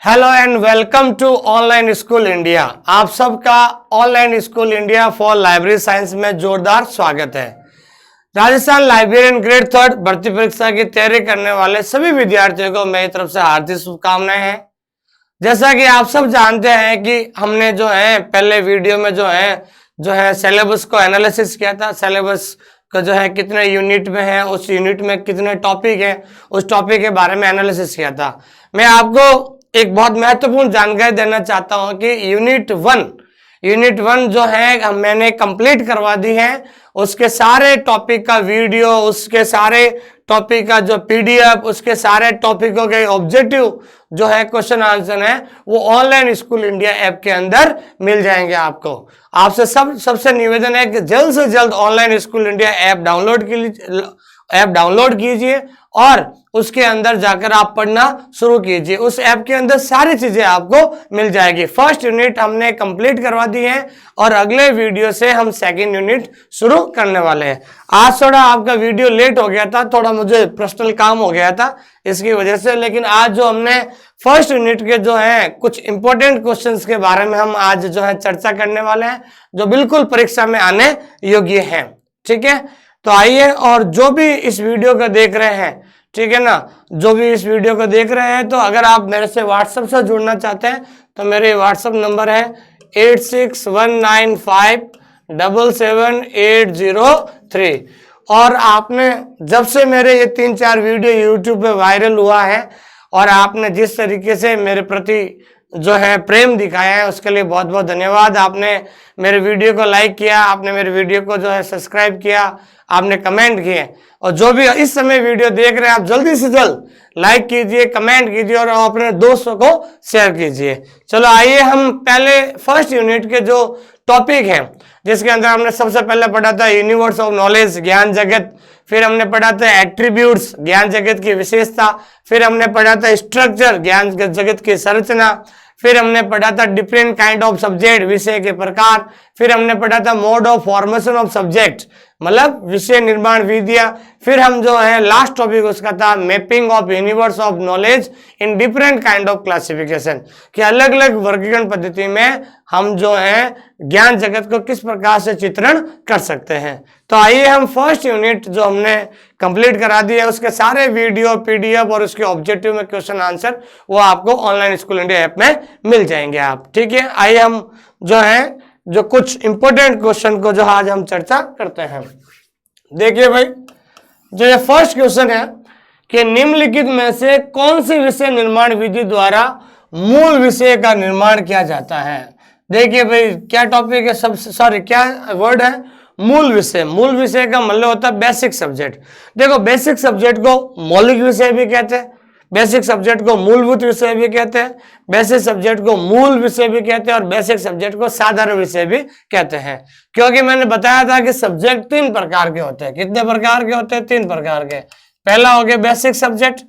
Hello and welcome to online school India. आप सबका online school India for library science में जोरदार स्वागत है। राजस्थान लाइब्रेरियन ग्रेड 3 भर्ती परीक्षा की तैयारी करने वाले सभी विद्यार्थियों को मेरी तरफ से हार्दिक शुभकामनाएं हैं। जैसा कि आप सब जानते हैं कि हमने जो है पहले वीडियो में जो है सिलेबस को एनालिसिस किया था। सिलेबस का जो है कितने यूनिट में है, उस यूनिट में कितने टॉपिक है, उस टॉपिक के बारे में एनालिसिस किया था। मैं आपको एक बहुत महत्वपूर्ण जानकारी देना चाहता हूं कि यूनिट वन जो है मैंने कंप्लीट करवा दी है। उसके सारे टॉपिक का वीडियो, उसके सारे टॉपिक का जो पीडीएफ, उसके सारे टॉपिकों के ऑब्जेक्टिव जो है क्वेश्चन आंसर है वो ऑनलाइन स्कूल इंडिया ऐप के अंदर मिल जाएंगे। आपको आपसे सबसे निवेदन है कि जल्द से जल्द online school India app download कीजिए और उसके अंदर जाकर आप पढ़ना शुरू कीजिए। उस ऐप के अंदर सारी चीजें आपको मिल जाएगी। फर्स्ट यूनिट हमने कंप्लीट करवा दी है और अगले वीडियो से हम सेकंड यूनिट शुरू करने वाले हैं। आज थोड़ा आपका वीडियो लेट हो गया था, थोड़ा मुझे पर्सनल काम हो गया था इसकी वजह से, लेकिन आज जो हमने फर्स्ट यूनिट के जो है कुछ इंपॉर्टेंट क्वेश्चंस के बारे में हम आज जो है चर्चा करने वाले हैं जो बिल्कुल परीक्षा में आने योग्य है। ठीक है, तो आइए, और जो भी इस वीडियो को देख रहे हैं, ठीक है ना, जो भी इस वीडियो को देख रहे हैं, तो अगर आप मेरे से व्हाट्सएप से जुड़ना चाहते हैं तो मेरे व्हाट्सएप नंबर है 8619577803। और आपने जब से मेरे ये 3-4 वीडियो यूट्यूब पे वायरल हुआ है और आपने जिस तरीके से मेरे प्रति जो है प्रेम दिखाया है उसके लिए बहुत बहुत धन्यवाद। आपने मेरे वीडियो को लाइक किया, आपने मेरे वीडियो को जो है सब्सक्राइब किया, आपने कमेंट किए, और जो भी इस समय वीडियो देख रहे हैं आप जल्दी से जल्द लाइक कीजिए, कमेंट कीजिए और अपने दोस्तों को शेयर कीजिए। चलो आइए, हम पहले फर्स्ट यूनिट के जो टॉपिक है जिसके अंदर हमने सबसे पहले पढ़ा था यूनिवर्स ऑफ नॉलेज, ज्ञान जगत, फिर हमने पढ़ा था एट्रीब्यूट्स, ज्ञान जगत की विशेषता, फिर हमने पढ़ा था स्ट्रक्चर, ज्ञान जगत की संरचना, फिर हमने पढ़ा था डिफरेंट काइंड ऑफ सब्जेक्ट, विषय के प्रकार, फिर हमने पढ़ा था mode of formation of subject, मतलब विषय निर्माण विधियां, फिर हम जो है लास्ट टॉपिक उसका था mapping of universe of knowledge in different kind of classification, कि अलग अलग वर्गीकरण पद्धति में हम जो है ज्ञान जगत को किस प्रकार से चित्रण कर सकते हैं। तो आइए, हम फर्स्ट यूनिट जो हमने कंप्लीट करा दी है उसके सारे वीडियो, पीडीएफ और उसके ऑब्जेक्टिव में क्वेश्चन आंसर वो आपको ऑनलाइन स्कूल इंडिया ऐप में मिल जाएंगे आप। ठीक है, आइए हम जो है जो कुछ इंपॉर्टेंट क्वेश्चन को जो आज हम चर्चा करते हैं। देखिए भाई, जो ये फर्स्ट क्वेश्चन है कि निम्नलिखित में से कौन सी विषय निर्माण विधि द्वारा मूल विषय का निर्माण किया जाता है। देखिए भाई, क्या टॉपिक है, क्या वर्ड है, मूल विषय। मूल विषय का मतलब होता है बेसिक सब्जेक्ट। देखो, बेसिक सब्जेक्ट को मौलिक विषय भी कहते हैं, बेसिक सब्जेक्ट को मूलभूत विषय भी कहते हैं, बेसिक सब्जेक्ट को मूल विषय भी कहते हैं और बेसिक सब्जेक्ट को साधारण विषय भी कहते हैं। क्योंकि मैंने बताया था कि सब्जेक्ट 3 प्रकार के होते हैं। कितने प्रकार के होते हैं? 3 प्रकार के। पहला हो गया बेसिक सब्जेक्ट,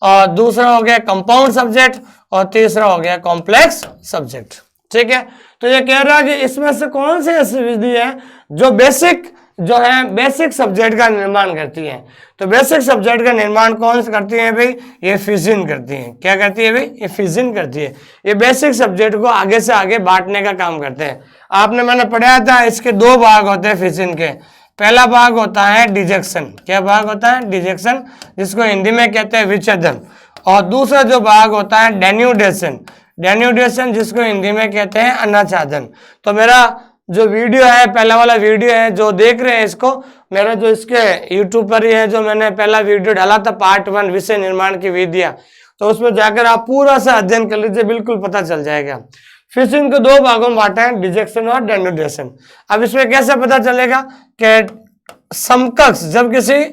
और दूसरा हो गया कंपाउंड सब्जेक्ट, और तीसरा हो गया कॉम्प्लेक्स सब्जेक्ट। ठीक है, तो ये कह रहा है कि इसमें से कौन सी ऐसी विधि है जो बेसिक सब्जेक्ट का निर्माण करती है। तो बेसिक सब्जेक्ट का निर्माण कौन से करती है भाई? ये फिजिन करती है। क्या करती है भाई? ये फिजिन करती है। ये बेसिक सब्जेक्ट को आगे से आगे बांटने का काम करते हैं। मैंने पढ़ाया था, इसके 2 भाग होते हैं फिजिन के। पहला भाग होता है डिजेक्शन। क्या भाग होता है? डिजेक्शन, जिसको हिंदी में कहते हैं विच्छेदन। और दूसरा जो भाग होता है डेन्यूडेशन, जिसको हिंदी में कहते हैं अनाच्छादन। तो मेरा जो वीडियो है, पहला वाला वीडियो है, जो देख रहे हैं इसको, मेरा जो इसके यूट्यूब पर ही है, जो मैंने पहला वीडियो डाला था पार्ट 1 विषय निर्माण की विधियां, तो उसमें जाकर आप पूरा सा अध्ययन कर लीजिए, बिल्कुल पता चल जाएगा। फिर इनको 2 भागों में बांटा है, डिजेक्शन और डेन्यूडेशन। अब इसमें कैसे पता चलेगा कि समकक्ष, जब किसी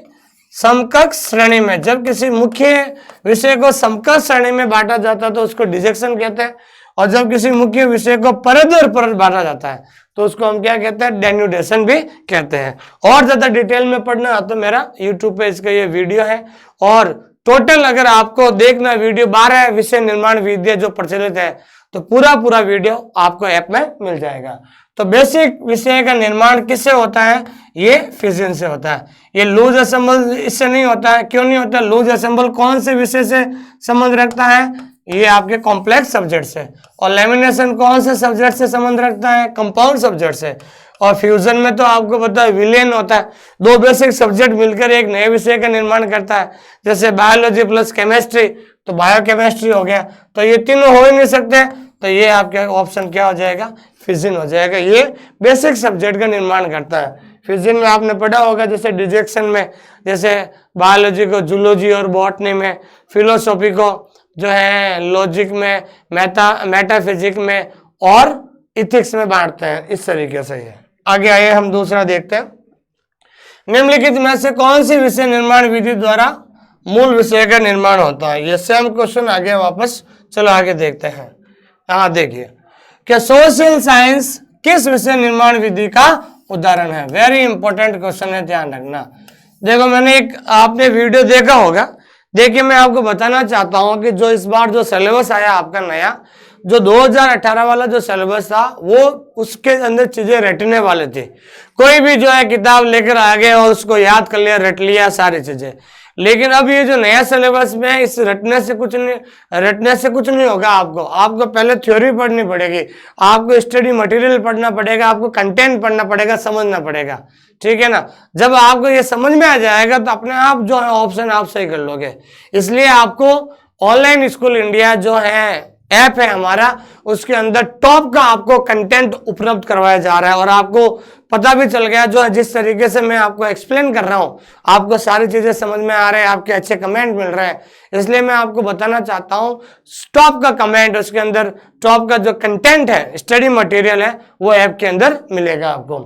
समकक्ष श्रेणी में, जब किसी मुख्य विषय को समकक्ष श्रेणी में बांटा जाता है तो उसको डिजेक्शन कहते हैं, और जब किसी मुख्य विषय को परत दर परत बांटा जाता है तो उसको हम क्या कहते हैं? डेन्यूडेशन भी कहते हैं। और ज्यादा डिटेल में पढ़ना है तो मेरा यूट्यूब पे इसका ये वीडियो है, और टोटल अगर आपको देखना वीडियो 12 विषय निर्माण विधियां जो प्रचलित है तो पूरा वीडियो आपको ऐप में मिल जाएगा। तो बेसिक विषय का निर्माण किससे होता है? ये फिजिन से होता है। ये लूज असेंबल इससे नहीं होता है। क्यों नहीं होता? लूज असेंबल कौन से विषय से संबंध रखता है? ये आपके कॉम्प्लेक्स सब्जेक्ट से। और लेमिनेशन कौन से सब्जेक्ट से संबंध रखता है? कंपाउंड सब्जेक्ट से। और फ्यूजन में तो आपको पता है विलेन होता है, दो बेसिक सब्जेक्ट मिलकर एक नए विषय का निर्माण करता है, जैसे बायोलॉजी प्लस केमिस्ट्री, तो बायोकेमिस्ट्री हो गया। तो ये तीनों हो ही नहीं सकते, तो ये आपका ऑप्शन क्या हो जाएगा? फिजिन हो जाएगा। ये बेसिक सब्जेक्ट का निर्माण करता है। फिजिन में आपने पढ़ा होगा, जैसे डिजेक्शन में, जैसे बायोलॉजी को जूलॉजी और बॉटनी में, फिलोसॉफी को जो है लॉजिक में, मेटाफिजिक में और इथिक्स में बांटते हैं। इस तरीके से ये। आगे आइए हम दूसरा देखते हैं। निम्नलिखित में से कौन सी विषय निर्माण विधि द्वारा मूल विषय का निर्माण होता है? ये सेम क्वेश्चन आगे वापस, चलो आगे देखते हैं। हाँ देखिए, क्या सोशल साइंस किस विषय निर्माण विधि का उदाहरण है? वेरी इंपॉर्टेंट क्वेश्चन है, ध्यान रखना। देखो मैंने एक आपने वीडियो देखा होगा, देखिए मैं आपको बताना चाहता हूं कि जो इस बार जो सिलेबस आया आपका नया, जो 2018 वाला जो सिलेबस था, वो उसके अंदर चीजें रटने वाले थे। कोई भी जो है किताब लेकर आ गए और उसको याद कर लिया, रट लिया सारी चीजें। लेकिन अब ये जो नया सिलेबस में है, इस रटने से कुछ नहीं होगा। आपको पहले थ्योरी पढ़नी पड़ेगी, आपको स्टडी मटेरियल पढ़ना पड़ेगा, आपको कंटेंट पढ़ना पड़ेगा, समझना पड़ेगा, ठीक है ना। जब आपको ये समझ में आ जाएगा तो अपने आप जो है ऑप्शन आप सही कर लोगे। इसलिए आपको ऑनलाइन स्कूल इंडिया जो है ऐप है हमारा, उसके अंदर टॉप का आपको कंटेंट उपलब्ध करवाया जा रहा है। और आपको पता भी चल गया, जो है जिस तरीके से मैं आपको एक्सप्लेन कर रहा हूं, आपको सारी चीजें समझ में आ रहे हैं, आपके अच्छे कमेंट मिल रहे हैं। इसलिए मैं आपको बताना चाहता हूं, टॉप का कमेंट, उसके अंदर टॉप का जो कंटेंट है, स्टडी मटेरियल है, वो ऐप के अंदर मिलेगा आपको।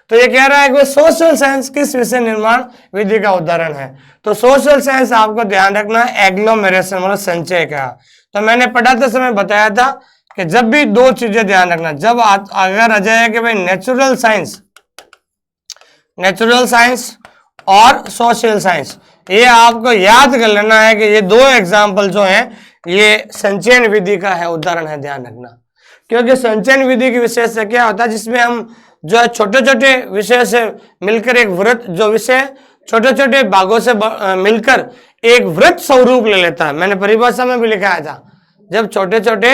तो ये कह रहा है कि सोशल साइंस किस विषय निर्माण विधि का उदाहरण है? तो सोशल साइंस आपको ध्यान रखना है एग्लोमेरेशन मतलब संचय का। तो मैंने पढ़ाते समय बताया था कि जब भी दो चीजें ध्यान रखना, जब अगर आ जाए कि भाई नेचुरल साइंस और सोशल साइंस, ये आपको याद कर लेना है कि ये दो एग्जाम्पल जो हैं ये संचयन विधि का है, उदाहरण है, ध्यान रखना। क्योंकि संचयन विधि की विशेषता क्या होता है, जिसमें हम जो है छोटे छोटे विषय से मिलकर एक वृत्त, जो विषय छोटे छोटे भागों से मिलकर एक वृत्त स्वरूप ले लेता है। मैंने परिभाषा में भी लिखाया था, जब छोटे छोटे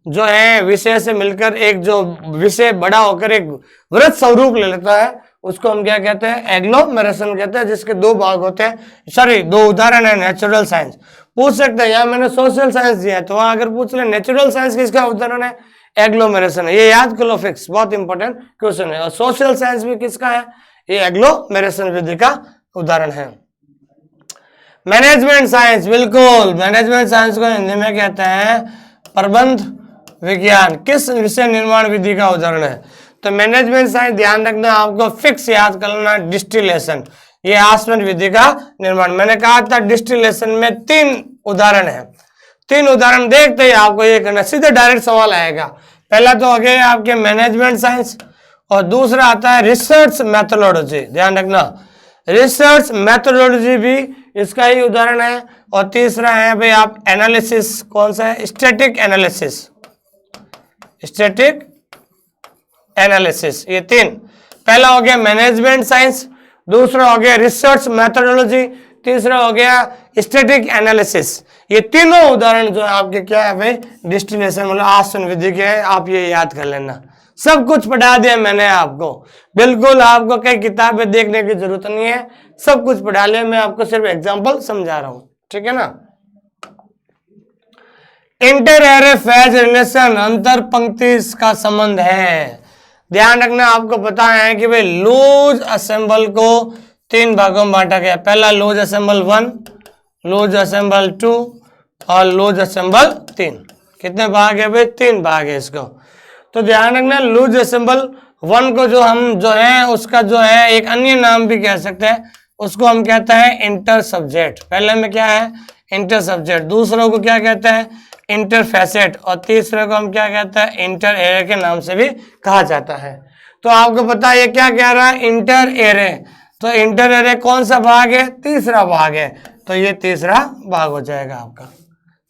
जो है विषय से मिलकर एक जो विषय बड़ा होकर एक वृत्त स्वरूप ले लेता है, उसको हम क्या कहते हैं? एग्लोमेरेशन कहते हैं, जिसके दो भाग होते हैं, सॉरी दो उदाहरण है। नेचुरल साइंस पूछ सकते हैं, यहाँ मैंने सोशल साइंस दिया है, तो वहां अगर पूछ ले नेचुरल साइंस किसका उदाहरण है? एग्लोमेरेशन है। ये याद कर लो, फिक्स, बहुत इंपॉर्टेंट क्वेश्चन है। और सोशल साइंस भी किसका है? ये एग्लोमेरेशन विधि का उदाहरण है। मैनेजमेंट साइंस, बिल्कुल, मैनेजमेंट साइंस को हिंदी में कहते हैं प्रबंध विज्ञान, किस विषय निर्माण विधि का उदाहरण है? तो मैनेजमेंट साइंस ध्यान रखना, आपको फिक्स याद करना, डिस्टिलेशन, ये आसवन विधि का निर्माण। मैंने कहा था डिस्टिलेशन में 3 उदाहरण है, 3 उदाहरण देखते ही आपको ये करना, सीधे डायरेक्ट सवाल आएगा। पहला तो हो गया आपके मैनेजमेंट साइंस, और दूसरा आता है रिसर्च मैथोलॉजी, ध्यान रखना, रिसर्च मैथोलॉजी भी इसका ही उदाहरण है। और तीसरा है भाई आप एनालिसिस, कौन सा है? स्टैटिक एनालिसिस, ये 3। पहला हो गया मैनेजमेंट साइंस, दूसरा हो गया रिसर्च मैथोलॉजी, तीसरा हो गया स्टैटिक एनालिसिस। ये तीनों उदाहरण जो है आपके क्या है भाई? डिस्टिलेशन मतलब आसवन विधि के है। आप ये याद कर लेना, सब कुछ पढ़ा दिया मैंने आपको, बिल्कुल आपको कई किताबें देखने की जरूरत नहीं है, सब कुछ पढ़ा लिया, मैं आपको सिर्फ एग्जांपल समझा रहा हूं, ठीक है ना। इंटर एरे फेज रिलेशन, अंतर पंक्ति का संबंध है। ध्यान रखना, आपको पता है कि भाई लूज असेंबल को 3 भागों में बांटा गया। पहला लूज असेंबल 1, लूज असेंबल 2 और लूज असेंबल 3। कितने भाग है भाई? 3 भाग है इसको। तो ध्यान रखना, लूज असेंबल 1 को जो हम जो है उसका जो है एक अन्य नाम भी कह सकते हैं, उसको हम कहते हैं इंटर सब्जेक्ट। पहले में क्या है? Inter subject. दूसरों को क्या कहते हैं? इंटरफेसेट। और तीसरे को हम क्या कहते हैं? इंटर एरे के नाम से भी कहा जाता है। तो आपको पता है ये क्या कह रहा है? Inter array. तो इंटर एरे कौन सा भाग है? तीसरा भाग है, तो ये तीसरा भाग हो जाएगा आपका।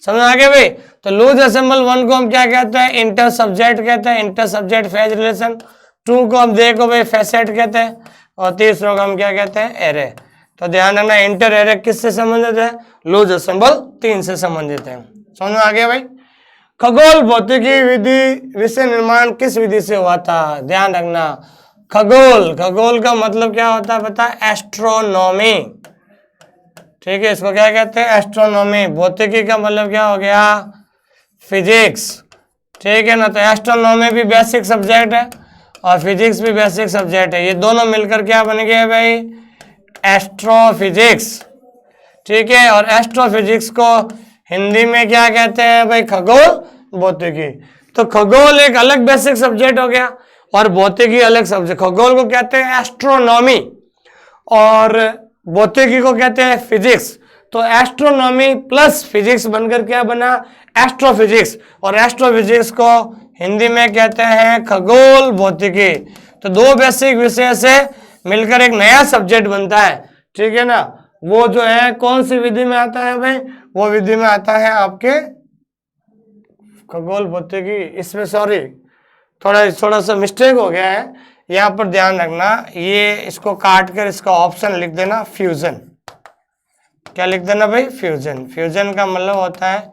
समझ आ गया भाई? तो लूज असेंबल 1 को हम क्या कहते हैं? इंटर सब्जेक्ट कहते हैं, इंटर सब्जेक्ट फेज रिलेशन। 2 को हम देखो भाई फेसेट कहते हैं, और तीसरों को हम क्या कहते हैं? एरे। तो ध्यान रखना, इंटर एरे किससे संबंधित है? लूज असेंबल 3 से संबंधित है। समझ में आ गया भाई। खगोल भौतिकी विधि विषय निर्माण किस विधि से हुआ था, ध्यान रखना। खगोल, खगोल का मतलब क्या होता है पता है, एस्ट्रोनॉमी। ठीक है, इसको क्या कहते हैं, एस्ट्रोनॉमी। भौतिकी का मतलब क्या हो गया, फिजिक्स। ठीक है ना, तो एस्ट्रोनॉमी भी बेसिक सब्जेक्ट है और फिजिक्स भी बेसिक सब्जेक्ट है, ये दोनों मिलकर क्या बन गए भाई, एस्ट्रोफिजिक्स। ठीक है, और एस्ट्रोफिजिक्स को हिंदी में क्या कहते हैं भाई, खगोल भौतिकी। तो खगोल एक अलग बेसिक सब्जेक्ट हो गया और भौतिकी अलग सब्जेक्ट। खगोल को कहते हैं एस्ट्रोनॉमी और भौतिकी को कहते हैं फिजिक्स। तो एस्ट्रोनॉमी प्लस फिजिक्स बनकर क्या बना, एस्ट्रोफिजिक्स। और एस्ट्रोफिजिक्स को हिंदी में कहते हैं खगोल भौतिकी। तो दो बेसिक विषय से मिलकर एक नया सब्जेक्ट बनता है। ठीक है ना, वो जो है कौन सी विधि में आता है भाई, वो विधि में आता है आपके खगोल भौतिकी। इसमें सॉरी थोड़ा सा मिस्टेक हो गया है, यहाँ पर ध्यान रखना, ये इसको काट कर इसका ऑप्शन लिख देना फ्यूजन। क्या लिख देना भाई, फ्यूजन। फ्यूजन का मतलब होता है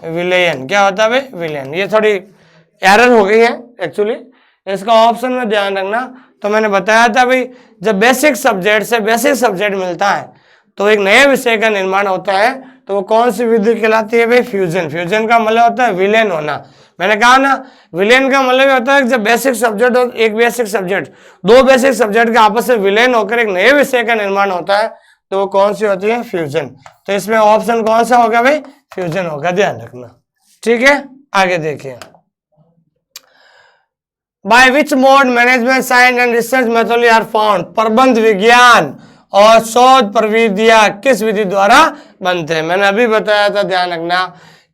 विलयन। क्या होता है भाई, विलयन। ये थोड़ी एरर हो गई है एक्चुअली, इसका ऑप्शन में ध्यान रखना। तो मैंने बताया था भाई, जब बेसिक सब्जेक्ट से बेसिक सब्जेक्ट मिलता है तो एक नए विषय का निर्माण होता है, तो वो कौन सी विधि कहलाती है भाई, फ्यूजन। फ्यूजन का मतलब होता है विलयन होना। मैंने कहा ना, विलयन का मतलब होता है जब बेसिक सब्जेक्ट और एक बेसिक सब्जेक्ट, दो बेसिक सब्जेक्ट का आपस में विलयन होकर एक नए विषय का निर्माण होता है, तो वो कौन सी होती है, फ्यूजन। तो इसमें ऑप्शन कौन सा होगा भाई, फ्यूजन होगा, ध्यान रखना। ठीक है, आगे देखिए। By which mode management science and research methodology are found, प्रबंध विज्ञान और शोध प्रविधियां किस विधि द्वारा बनते हैं। मैंने अभी बताया था, ध्यान रखना,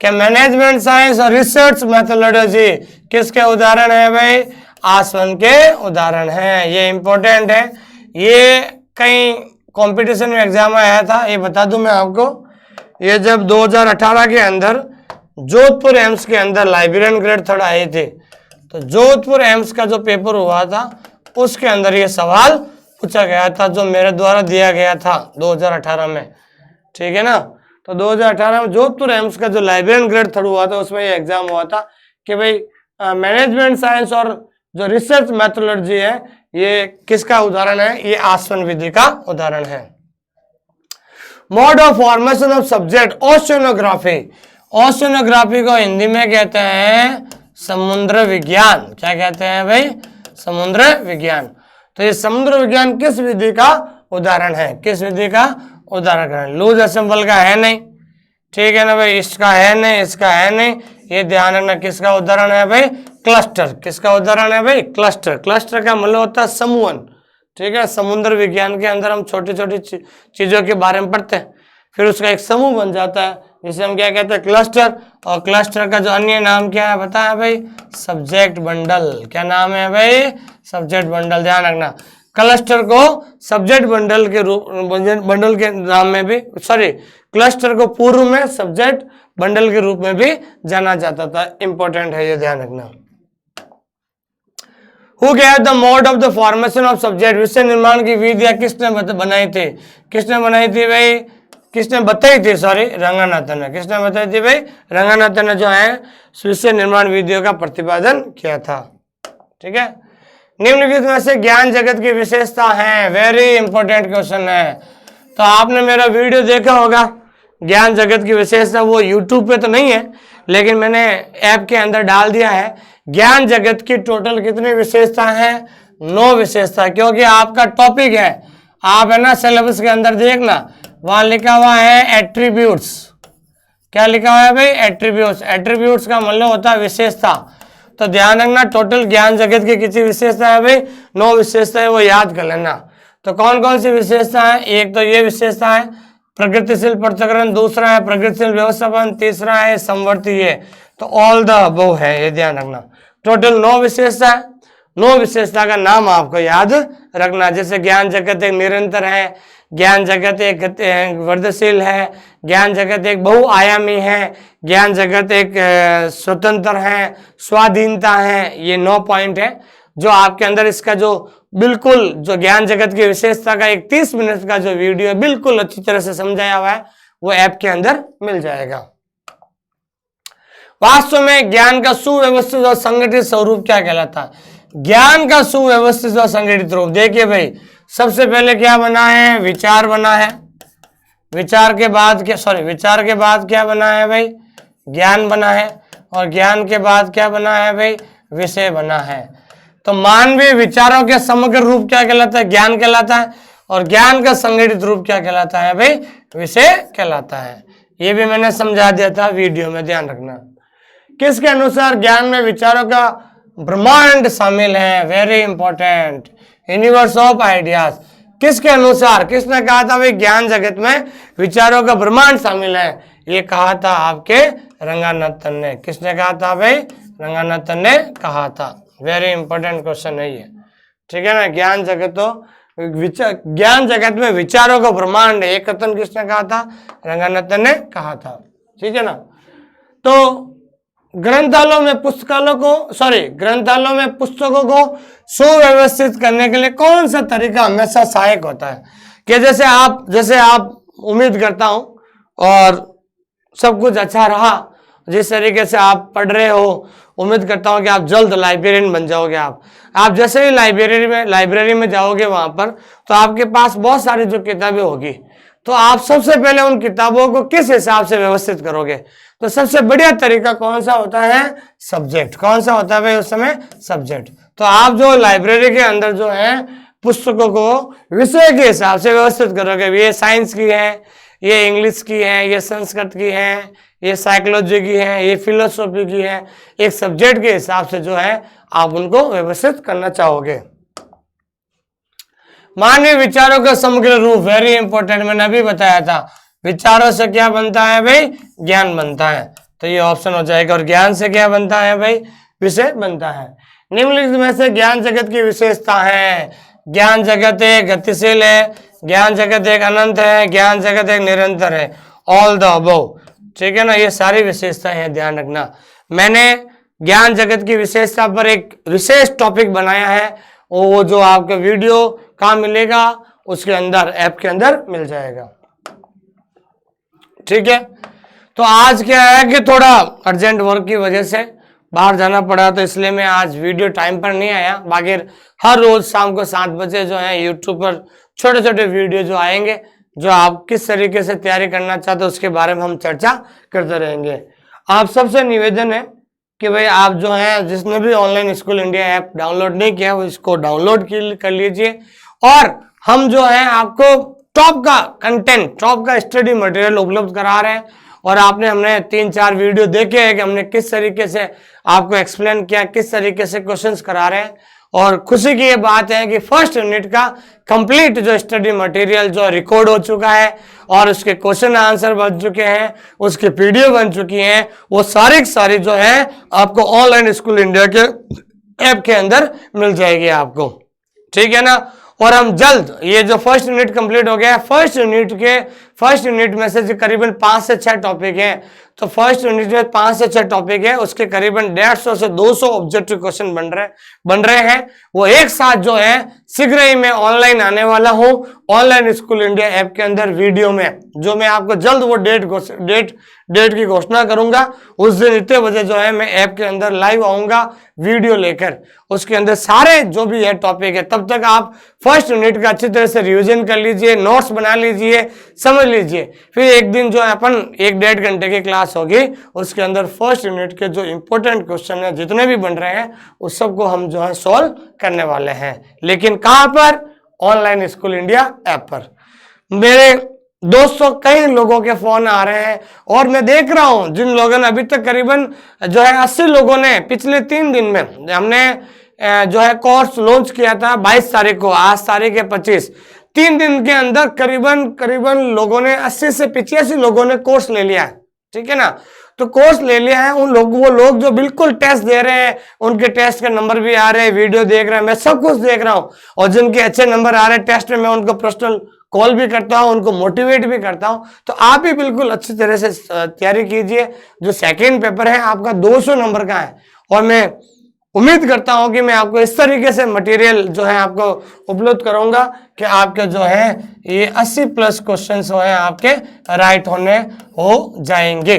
कि मैनेजमेंट साइंस और रिसर्च मेथोडोलॉजी किसके उदाहरण है भाई, आसवन के उदाहरण हैं। ये इंपॉर्टेंट है, ये कई कंपटीशन में एग्जाम आया था। ये बता दूं मैं आपको, ये जब 2018 के अंदर जोधपुर एम्स के अंदर लाइब्रेरियन ग्रेड 3 आए थे, तो जोधपुर एम्स का जो पेपर हुआ था उसके अंदर ये सवाल पूछा गया था, जो मेरे द्वारा दिया गया था 2018 में। ठीक है ना, तो 2018 में जोधपुर एम्स का जो लाइब्रेरियन ग्रेड 3 हुआ था, उसमें ये एग्जाम हुआ था कि भाई मैनेजमेंट साइंस और जो रिसर्च मेथोडोलॉजी है, ये किसका उदाहरण है, ये आसवन विधि का उदाहरण है। Mode of formation of subject oceanography. Oceanography को हिंदी में कहते हैं समुद्र विज्ञान। क्या कहते हैं भाई, समुद्र विज्ञान। तो ये समुद्र विज्ञान किस विधि का उदाहरण है, किस विधि का उदाहरण है, लूज असेंबल का है नहीं। ठीक है ना भाई, इसका है नहीं, इसका है नहीं, ये ध्यान रखना। किसका उदाहरण है भाई, क्लस्टर। किसका उदाहरण है भाई, क्लस्टर। क्लस्टर का मतलब होता है समूहन। ठीक है, समुद्र विज्ञान के अंदर हम छोटी छोटी चीजों के बारे में पढ़ते हैं, फिर उसका एक समूह बन जाता है, जिसे हम क्या कहते हैं, क्लस्टर। और क्लस्टर का जो अन्य नाम क्या है बताया भाई, सब्जेक्ट बंडल। क्या नाम है भाई, सब्जेक्ट बंडल। ध्यान रखना, क्लस्टर को सब्जेक्ट बंडल के रूप, बंडल के नाम में भी, सॉरी, क्लस्टर को पूर्व में सब्जेक्ट बंडल के रूप में भी जाना जाता था। इंपॉर्टेंट है ये, ध्यान रखना। Who gave the mode of the formation of subject, विषय निर्माण की विधियां किसने बनाई थी, किसने बनाई थी भाई, किसने बताई थी, सॉरी, रंगनाथन ने। किसने बताई थी भाई, रंगनाथन ने जो है विषय निर्माण विधियों का प्रतिपादन किया था। ठीक है, निम्नलिखित में से ज्ञान जगत की विशेषता है, वेरी इंपॉर्टेंट क्वेश्चन है। तो आपने मेरा वीडियो देखा होगा, ज्ञान जगत की विशेषता, वो यूट्यूब पे तो नहीं है लेकिन मैंने ऐप के अंदर डाल दिया है। ज्ञान जगत की टोटल कितनी विशेषता है, 9 विशेषता। क्योंकि आपका टॉपिक है, आप है ना सिलेबस के अंदर देखना, वहां लिखा हुआ है एट्रीब्यूट्स। क्या लिखा हुआ है भाई, एट्रीब्यूट्स। एट्रीब्यूट्स का मतलब होता है विशेषता। तो ध्यान रखना, टोटल ज्ञान जगत की कितनी विशेषता है भाई, 9 विशेषता है, वो याद कर लेना। तो कौन कौन सी विशेषता है, एक तो ये विशेषता है प्रगतिशील पृथक्करण, दूसरा है प्रगतिशील व्यवस्थापन, तीसरा है समवर्तीय। तो ऑल द अबव है, ये ध्यान रखना। टोटल 9 विशेषता है, 9 विशेषता का नाम आपको याद रखना। जैसे ज्ञान जगत एक निरंतर है, ज्ञान जगत एक वर्धशील है, ज्ञान जगत एक बहुआयामी है, ज्ञान जगत एक स्वतंत्र है, स्वाधीनता है। ये 9 पॉइंट है जो आपके अंदर, इसका जो बिल्कुल जो ज्ञान जगत की विशेषता का एक 30 मिनट का जो वीडियो है, बिल्कुल अच्छी तरह से समझाया हुआ है, वो ऐप के अंदर मिल जाएगा। वास्तव में ज्ञान का सुव्यवस्थित और संगठित स्वरूप क्या कहलाता है? ज्ञान का सुव्यवस्थित और संगठित रूप, देखिए भाई, सबसे पहले क्या बना है? विचार बना है। विचार के बाद क्या बना है भाई? ज्ञान बना है। और ज्ञान के बाद क्या बना है भाई? विषय बना है। तो मानवीय विचारों के समग्र रूप क्या कहलाता है? ज्ञान कहलाता है। और ज्ञान का संगठित रूप क्या कहलाता है भाई? विषय कहलाता है। ये भी मैंने समझा दिया था वीडियो में, ध्यान रखना। किसके अनुसार ज्ञान में विचारों का ब्रह्मांड शामिल है? Very important, universe of ideas. किसके अनुसार? किसने कहा था भाई ज्ञान जगत में विचारों का ब्रह्मांड शामिल है? ये कहा था आपके रंगानाथन ने। किसने कहा था भाई? रंगानाथन ने कहा था। वेरी इंपॉर्टेंट क्वेश्चन है ये, ठीक है ना। ज्ञान जगत में विचारों का ब्रह्मांड, एक कथन किसने कहा था? रंगानाथन ने कहा था, ठीक है ना। तो ग्रंथालयों में पुस्तकों को सुव्यवस्थित करने के लिए कौन सा तरीका हमेशा सहायक होता है? कि जैसे आप उम्मीद करता हूं और सब कुछ अच्छा रहा, जिस तरीके से आप पढ़ रहे हो, उम्मीद करता हूं कि आप जल्द लाइब्रेरियन बन जाओगे। आप जैसे ही लाइब्रेरी में जाओगे, वहां पर तो आपके पास बहुत सारी जो किताबें होगी, तो आप सबसे पहले उन किताबों को किस हिसाब से व्यवस्थित करोगे? तो सबसे बढ़िया तरीका कौन सा होता है? सब्जेक्ट। कौन सा होता है भाई उस समय? सब्जेक्ट। तो आप जो लाइब्रेरी के अंदर जो है पुस्तकों को विषय के हिसाब से व्यवस्थित करोगे। ये साइंस की है, ये इंग्लिश की है, ये संस्कृत की है, ये साइकोलॉजी की है, ये फिलोसॉफी की है। एक सब्जेक्ट के हिसाब से जो है आप उनको व्यवस्थित करना चाहोगे। मानवीय विचारों का समग्र रूप, वेरी इंपॉर्टेंट, मैंने अभी बताया था। विचारों से क्या बनता है भाई? ज्ञान बनता है। तो ये ऑप्शन हो जाएगा। और ज्ञान से क्या बनता है भाई? विषय बनता है। निम्नलिखित में से ज्ञान जगत की विशेषता है। ज्ञान जगत एक गतिशील है, ज्ञान जगत एक अनंत है, ज्ञान जगत एक निरंतर है। ऑल द अबव, ठीक है ना। ये सारी विशेषताएं हैं, ध्यान रखना। मैंने ज्ञान जगत की विशेषता पर एक विशेष टॉपिक बनाया है, वो जो आपका वीडियो कहाँ मिलेगा? उसके अंदर, ऐप के अंदर मिल जाएगा, ठीक है। तो आज क्या है कि थोड़ा अर्जेंट वर्क की वजह से बाहर जाना पड़ा, तो इसलिए मैं आज वीडियो टाइम पर नहीं आया। बाकी हर रोज शाम को 7 बजे जो है यूट्यूब पर छोटे छोटे वीडियो जो आएंगे, जो आप किस तरीके से तैयारी करना चाहते हो उसके बारे में हम चर्चा करते रहेंगे। आप सबसे निवेदन है कि भाई आप जो है, जिसने भी online school India app download नहीं किया वो इसको डाउनलोड कर लीजिए। और हम जो है आपको टॉप का कंटेंट, टॉप का स्टडी मटेरियल उपलब्ध करा रहे हैं। और हमने 3-4 वीडियो देखे हैं कि हमने किस तरीके से आपको एक्सप्लेन किया, किस तरीके से क्वेश्चंस करा रहे हैं। और खुशी की ये बात है कि फर्स्ट यूनिट का कंप्लीट जो स्टडी मटेरियल जो रिकॉर्ड हो चुका है और उसके क्वेश्चन आंसर बन चुके हैं, उसके पीडीएफ बन चुकी हैं, वो सारी जो है आपको ऑनलाइन स्कूल इंडिया के ऐप के अंदर मिल जाएगी आपको, ठीक है ना। और हम जल्द, ये जो फर्स्ट यूनिट कंप्लीट हो गया है, फर्स्ट यूनिट में से करीबन 5 से 6 टॉपिक हैं। तो फर्स्ट यूनिट में 5 से 6 टॉपिक है, उसके करीबन 150 से 200 ऑब्जेक्टिव क्वेश्चन बन रहे हैं। वो एक साथ जो है शीघ्र ही मैं ऑनलाइन आने वाला हूं, ऑनलाइन स्कूल इंडिया ऐप के अंदर वीडियो में, जो मैं आपको जल्द वो डेट की घोषणा करूंगा। उस दिन इतने बजे जो है मैं ऐप के अंदर लाइव आऊंगा वीडियो लेकर, उसके अंदर सारे जो भी है टॉपिक है। तब तक आप फर्स्ट यूनिट का अच्छी तरह से रिविजन कर लीजिए, नोट्स बना लीजिए, समझ लीजिए। फिर एक दिन जो है अपन 1-1.5 घंटे की क्लास होगी, उसके अंदर फर्स्ट यूनिट के जो इंपॉर्टेंट क्वेश्चन है जितने भी बन रहे हैं उस सबको हम जो है सॉल्व करने वाले हैं। लेकिन कहां पर? ऑनलाइन स्कूल इंडिया ऐप पर। मेरे दोस्तों कई लोगों के फोन आ रहे हैं और मैं देख रहा हूं जिन लोगों ने अभी तक करीबन जो है 80 लोगों ने पिछले 3 दिन में, हमने जो है कोर्स लॉन्च किया था 22 तारीख को, आज तारीख है 25, 3 दिन के अंदर करीबन लोगों ने 80 से 85 लोगों ने कोर्स ले लिया है, ठीक है ना। तो कोर्स ले लिया है वो लोग जो बिल्कुल टेस्ट दे रहे हैं, उनके टेस्ट के नंबर भी आ रहे हैं, वीडियो देख रहे हैं, मैं सब कुछ देख रहा हूं। और जिनके अच्छे नंबर आ रहे हैं टेस्ट में, मैं उनको पर्सनल कॉल भी करता हूं, उनको मोटिवेट भी करता हूं। तो आप भी बिल्कुल अच्छी तरह से तैयारी कीजिए। जो सेकेंड पेपर है आपका 200 नंबर का है, और मैं उम्मीद करता हूं कि मैं आपको इस तरीके से मटेरियल जो है आपको उपलब्ध करूंगा कि आपके जो है ये 80+ क्वेश्चन जो है आपके राइट हो जाएंगे।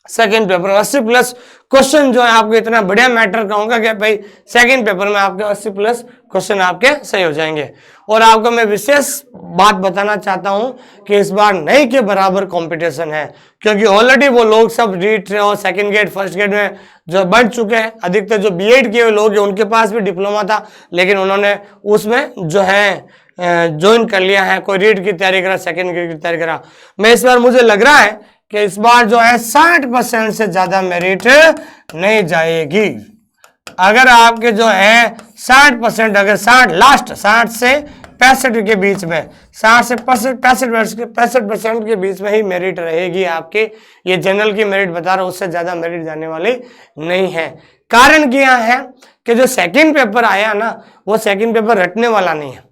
सेकंड पेपर में 80 प्लस क्वेश्चन जो है आपको इतना बढ़िया मैटर का होगा कि भाई सेकंड पेपर में आपके 80 प्लस क्वेश्चन आपके सही हो जाएंगे। और आपको मैं विशेष बात बताना चाहता हूं कि इस बार नहीं के बराबर कंपटीशन है, क्योंकि ऑलरेडी वो लोग सब रीट और सेकंड गेट फर्स्ट गेट में जो बढ़ चुके हैं। अधिकतर जो बीएड किए हुए लोग हैं उनके पास भी डिप्लोमा था, लेकिन उन्होंने उसमें जो है ज्वाइन कर लिया है। कोई रीट की तैयारी करा, सेकंड गेट की तैयारी करा। मैं इस बार मुझे लग रहा है कि इस बार जो है 60% से ज्यादा मेरिट नहीं जाएगी। अगर आपके जो है 60%, अगर 60 से 65 के बीच में, 60 से 65% के बीच में ही मेरिट रहेगी आपके। ये जनरल की मेरिट बता रहा हूं, उससे ज्यादा मेरिट जाने वाली नहीं है। कारण क्या है कि जो सेकंड पेपर आया ना, वो सेकंड पेपर रटने वाला नहीं है,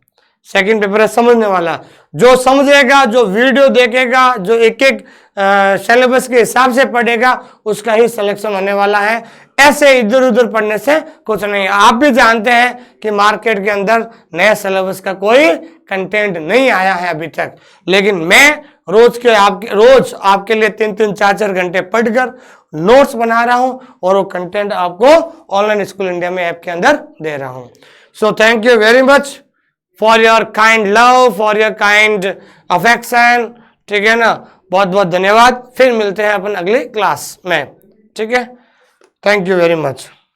सेकंड पेपर है समझने वाला। जो समझेगा, जो वीडियो देखेगा, जो एक एक सिलेबस के हिसाब से पढ़ेगा, उसका ही सिलेक्शन होने वाला है। ऐसे इधर उधर पढ़ने से कुछ नहीं। आप भी जानते हैं कि मार्केट के अंदर नया सिलेबस का कोई कंटेंट नहीं आया है अभी तक, लेकिन मैं रोज आपके लिए 3-3, 4-4 घंटे पढ़कर नोट्स बना रहा हूं और वो कंटेंट आपको ऑनलाइन स्कूल इंडिया में ऐप के अंदर दे रहा हूं। So thank you very much for your kind love, for your kind affection. ठीक है ना, बहुत बहुत धन्यवाद। फिर मिलते हैं अपन अगली क्लास में। ठीक है, थैंक यू वेरी मच।